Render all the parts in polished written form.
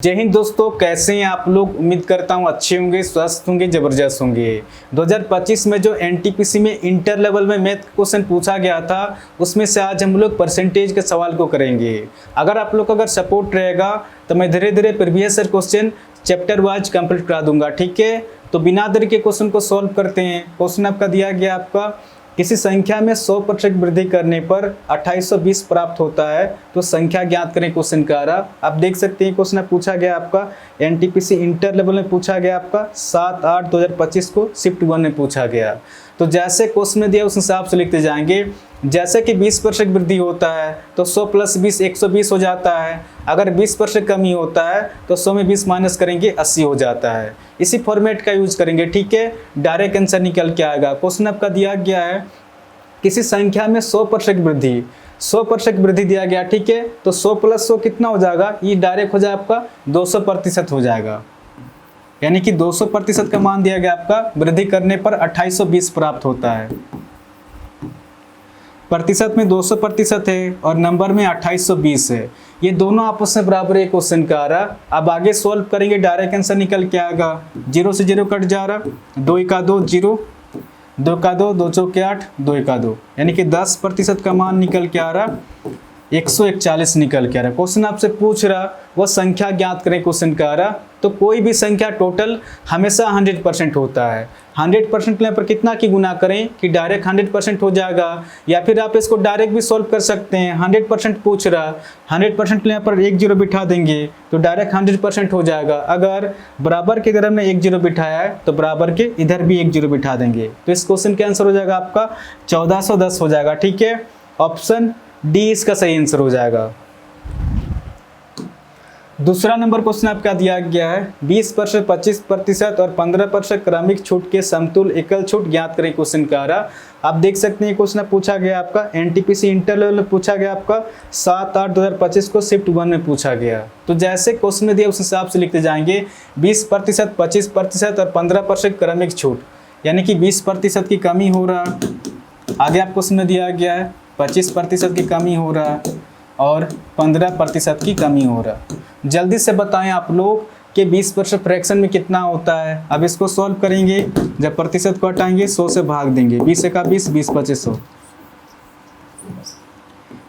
जय हिंद दोस्तों, कैसे हैं आप लोग। उम्मीद करता हूं अच्छे होंगे, स्वस्थ होंगे, जबरदस्त होंगे। 2025 में जो एनटीपीसी में इंटर लेवल में मैथ क्वेश्चन पूछा गया था, उसमें से आज हम लोग परसेंटेज के सवाल को करेंगे। अगर आप लोग अगर सपोर्ट रहेगा तो मैं धीरे धीरे previous year question chapter wise complete करा दूंगा, ठीक है। तो बिना देरी के क्वेश्चन को सॉल्व करते हैं। क्वेश्चन आपका दिया गया, आपका किसी संख्या में 100% वृद्धि करने पर 2820 प्राप्त होता है, तो संख्या ज्ञात करें। क्वेश्चन का रहा, आप देख सकते हैं क्वेश्चन पूछा गया आपका एनटीपीसी इंटर लेवल में पूछा गया, आपका 7/8/2025 को शिफ्ट 1 में पूछा गया। तो जैसे क्वेश्चन में दिया उस हिसाब से लिखते जाएंगे। जैसे कि 20% वृद्धि होता है तो 100 + 20 120 हो जाता है। अगर 20% कमी होता है तो 100 में 20 माइनस करेंगे 80 हो जाता है। इसी फॉर्मेट का यूज करेंगे, ठीक है। डायरेक्ट आंसर निकल के आएगा। क्वेश्चन आपका दिया गया है किसी संख्या में 100% वृद्धि, 100% वृद्धि दिया गया, ठीक है। तो 100 + 100 कितना हो जाएगा, ये डायरेक्ट हो जाएगा आपका 200% हो जाएगा। यानी कि 200% का मान दिया गया, आपका वृद्धि करने पर 2820 प्राप्त होता है। प्रतिशत में 200% है और नंबर में 2820 है। ये दोनों आपस में बराबर है। क्वेश्चन का आ रहा, अब आगे सॉल्व करेंगे, डायरेक्ट आंसर निकल के आएगा। 0 से 0 कट जा रहा, 2 × 2 0, 2 × 2 2 × 8 2 × 2, यानी कि 10% का मान निकल के आ रहा, 141 निकल के आ रहा। क्वेश्चन आपसे पूछ रहा वो संख्या ज्ञात करें। क्वेश्चन का आ रहा, तो कोई भी संख्या टोटल हमेशा 100% होता है। 100% लेने पर कितना की गुना करें कि डायरेक्ट 100% हो जाएगा, या फिर आप इसको डायरेक्ट भी सॉल्व कर सकते हैं। 100% पूछ रहा, 100% लेने पर 1 0 बिठा देंगे तो डायरेक्ट 100% हो जाएगा। अगर बराबर के तरफ में 1 0 बिठाया है तो बराबर के इधर भी 1 0 बिठा देंगे, तो इस क्वेश्चन का आंसर हो जाएगा आपका 1410 हो जाएगा, ठीक है। ऑप्शन डी इसका सही आंसर हो जाएगा। दूसरा नंबर क्वेश्चन आपका दिया गया है 20%, 25% और 15% क्रमिक छूट के समतुल्य एकल छूट ज्ञात करें। क्वेश्चन का रहा, आप देख सकते हैं क्वेश्चन पूछा गया आपका एनटीपीसी इंटर लेवल में पूछा गया, आपका 7/8/2025 को शिफ्ट 1 में पूछा गया। तो जैसे क्वेश्चन में दिया उस हिसाब से लिखते जाएंगे। 20%, 25% और 15% क्रमिक छूट, यानी कि 20% की कमी हो रहा। आगे आप क्वेश्चन में दिया गया है 25% की कमी हो रहा और 15% की कमी हो रहा। जल्दी से बताएं आप लोग कि 20% फ्रैक्शन में कितना होता है। अब इसको सॉल्व करेंगे, जब प्रतिशत को हटाएंगे 100 से भाग देंगे। 20 × 20 20 × 25 100,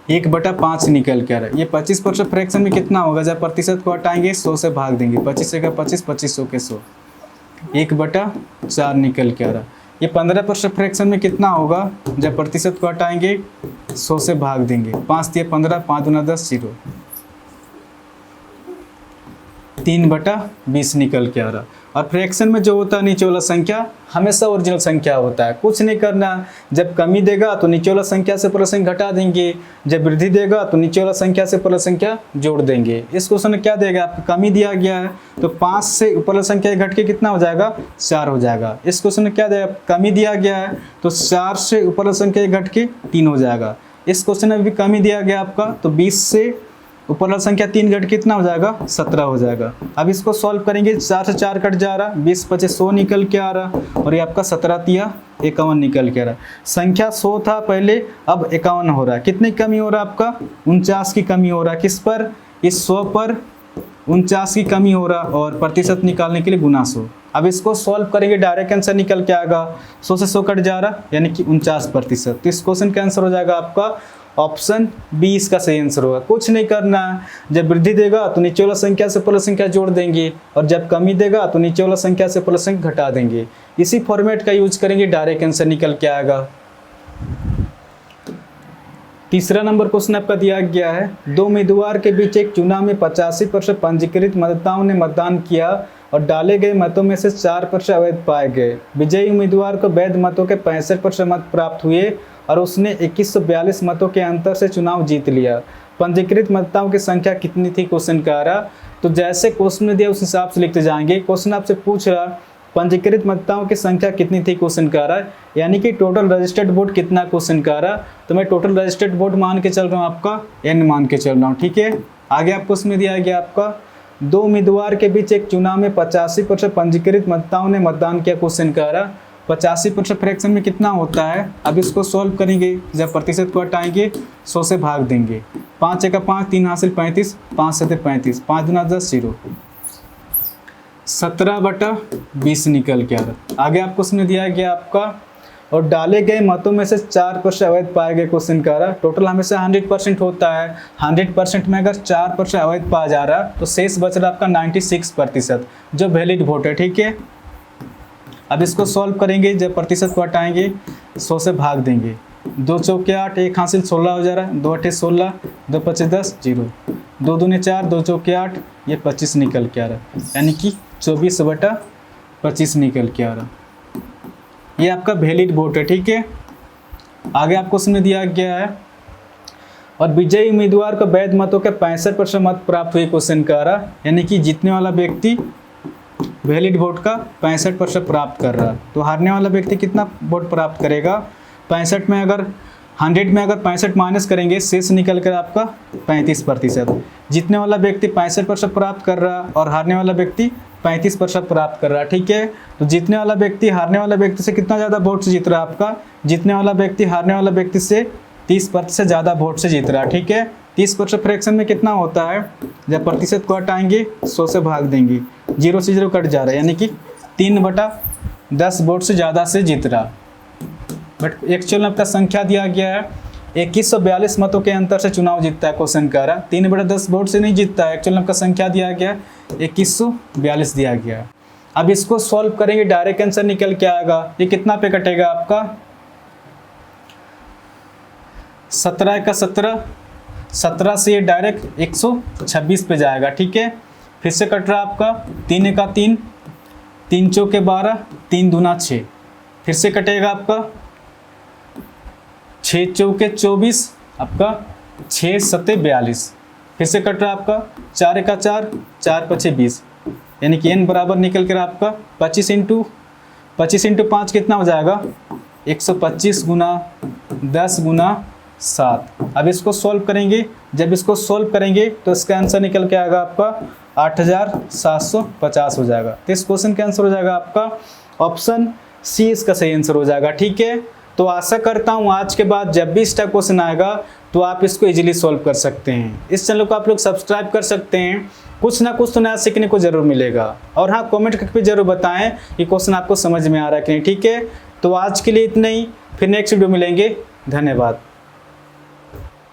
1/5 निकल के आ रहा है। ये 25% फ्रैक्शन में कितना होगा, जब प्रतिशत को हटाएंगे 100 से भाग देंगे। 25 × 25 2500 के 100, 1/4 निकल के आ रहा। ये 15% फ्रैक्शन में कितना होगा, जब प्रतिशत को हटाएंगे 100 से भाग देंगे। 5 × 15 5 × 10 0, 3/20 निकल के आ रहा। और फ्रैक्शन में जो होता है नीचे वाला संख्या हमेशा ओरिजिनल संख्या होता है। कुछ नहीं करना, जब कमी देगा तो नीचे वाला संख्या से पूरा संख्या घटा देंगे, जब वृद्धि देगा तो नीचे वाला संख्या से पूरा संख्या जोड़ देंगे। इस क्वेश्चन में क्या देगा, आपको कमी दिया गया है तो 5 से ऊपर वाला संख्या घट के कितना हो जाएगा, 4 हो जाएगा। इस क्वेश्चन में क्या देगा, कमी दिया गया है तो 4 से ऊपर वाला संख्या घट के 3 हो जाएगा। इस क्वेश्चन में भी कमी दिया गया आपका, तो 20 से ऊपर वाला संख्या 3 घट कितना हो जाएगा, 17 हो जाएगा। अब इसको सॉल्व करेंगे, 4 से 4 कट जा रहा, 20 × 25 100 निकल के आ रहा और ये आपका 17 × 3 51 निकल के आ रहा। संख्या 100 था पहले, अब 51 हो रहा है। कितनी कमी हो रहा है आपका, 49 की कमी हो रहा है। किस पर, इस 100 पर 49 की कमी हो रहा, और प्रतिशत निकालने के लिए गुना 100। अब इसको सॉल्व करेंगे, डायरेक्ट आंसर निकल के आएगा। 100 से 100 कट जा रहा, यानी कि 49%। तो इस क्वेश्चन का आंसर हो जाएगा आपका ऑप्शन बी इसका सही आंसर होगा। कुछ नहीं करना, जब वृद्धि देगा तो नीचे वाला संख्या से पूरा संख्या जोड़ देंगे, और जब कमी देगा तो नीचे वाला संख्या से पूरा संख्या घटा देंगे। इसी फॉर्मेट का यूज करेंगे, डायरेक्ट आंसर निकल के आएगा। तीसरा नंबर क्वेश्चन आपका दिया गया है 2 उम्मीदवार के बीच एक चुनाव में 85% पंजीकृत मतदाताओं ने मतदान किया और डाले गए मतों में से 4% अवैध पाए गए। विजयी उम्मीदवार को वैध मतों के 65% मत प्राप्त हुए और उसने 2142 मतों के अंतर से चुनाव जीत लिया। पंजीकृत मतदाताओं की संख्या कितनी थी, क्वेश्चन का आ रहा। तो जैसे क्वेश्चन में दिया उस हिसाब से लिखते जाएंगे। क्वेश्चन आपसे पूछ रहा पंजीकृत मतदाताओं की संख्या कितनी थी, क्वेश्चन का आ रहा है, यानी कि टोटल रजिस्टर्ड वोट कितना, क्वेश्चन का आ रहा। तो मैं टोटल रजिस्टर्ड वोट मान के चल रहा हूँ, आपका n मान के चल रहा हूँ, ठीक है। आगे आपको उसमें दिया गया आपका 2 उम्मीदवार के बीच एक चुनाव में 85% पंजीकृत मतदाताओं ने मतदान किया, क्वेश्चन का आ रहा। 85% फ्रैक्शन में कितना होता है? अब इसको सॉल्व करेंगे, जब प्रतिशत को हटाएंगे 100 से भाग देंगे। 5 × 5 3 हासिल 35, 5 7 35, 5 दूना 10 0, 17/20 निकल के आ रहा। आगे आपको उसने दिया गया आपका और डाले गए मतों में से 4% अवैध पाए गए क्वेश्चन का रहा। टोटल हमेशा 100% होता है, 100% में अगर 4% अवैध पाया जा रहा तो शेष बच रहा आपका 96% जो वैलिड वोट है। ठीक है, अब इसको सॉल्व करेंगे, जब प्रतिशत को हटाएंगे 100 से भाग देंगे। 2 चौके 8, 1 हासिल 16 हो जा रहा है, 2 8 16, 2 5 10 0, 2 दूने 4, 2 चौके 8, ये 25 निकल के आ रहा है, यानी कि 24/25 निकल के आ रहा। ये आपका वैलिड वोट है। ठीक है, आगे आपको उसमें दिया गया है और विजयी उम्मीदवार को वैध मतों के 65% मत प्राप्त हुए क्वेश्चन का रहा, यानी कि जीतने वाला व्यक्ति वैलिड वोट का 65% प्राप्त कर रहा, तो हारने वाला व्यक्ति कितना वोट प्राप्त करेगा? 65 में अगर 100 में अगर 65 माइनस करेंगे शेष निकल कर आपका 35%। जीतने वाला व्यक्ति 65% प्राप्त कर रहा और हारने वाला व्यक्ति 35% प्राप्त कर रहा। ठीक है, तो जीतने वाला व्यक्ति हारने वाला व्यक्ति से कितना ज़्यादा वोट से जीत रहा है? आपका जीतने वाला व्यक्ति हारने वाला व्यक्ति से 30% ज़्यादा वोट से जीत रहा है। ठीक है, 30% फ्रैक्शन में कितना होता है? जब प्रतिशत को हटाएंगे 100 से भाग देंगे, 0 से 0 कट जा रहा है, यानी कि 3/10 वोट से ज़्यादा से जीत रहा। बट एक्चुअल में आपका संख्या दिया गया है 2142 मतों के अंतर से चुनाव जीतता है क्वेश्चन का रहा, 3/10 वोट से नहीं जीतता है। एक्चुअल में आपका संख्या दिया गया 2142 दिया गया है। अब इसको सॉल्व करेंगे, डायरेक्ट आंसर निकल के आएगा। ये कितना पे कटेगा आपका? 17 का 17, 17 से ये डायरेक्ट 126 पे जाएगा। ठीक है, फिर से कट रहा आपका 3 का 3, 3 चौके 12, 3 दूना 6, फिर से कटेगा आपका 6 चौके 24, आपका 6 7 42, फिर से कट रहा आपका 4 का 4, 4 5 20, यानी कि n बराबर निकल कर आपका 25 × 5 कितना हो जाएगा? 125 गुना 10 गुना 7। अब इसको सॉल्व करेंगे, जब इसको सॉल्व करेंगे तो इसका आंसर निकल के आएगा आपका 8750 हो जाएगा। तो इस क्वेश्चन का आंसर हो जाएगा आपका ऑप्शन सी, इसका सही आंसर हो जाएगा। ठीक है, तो आशा करता हूँ आज के बाद जब भी इस टाइप क्वेश्चन आएगा तो आप इसको इजीली सॉल्व कर सकते हैं। इस चैनल को आप लोग सब्सक्राइब कर सकते हैं, कुछ ना कुछ तो नया सीखने को जरूर मिलेगा। और हाँ, कमेंट करके जरूर बताएं कि क्वेश्चन आपको समझ में आ रहा है कि नहीं। ठीक है, तो आज के लिए इतना ही, फिर नेक्स्ट वीडियो मिलेंगे। धन्यवाद।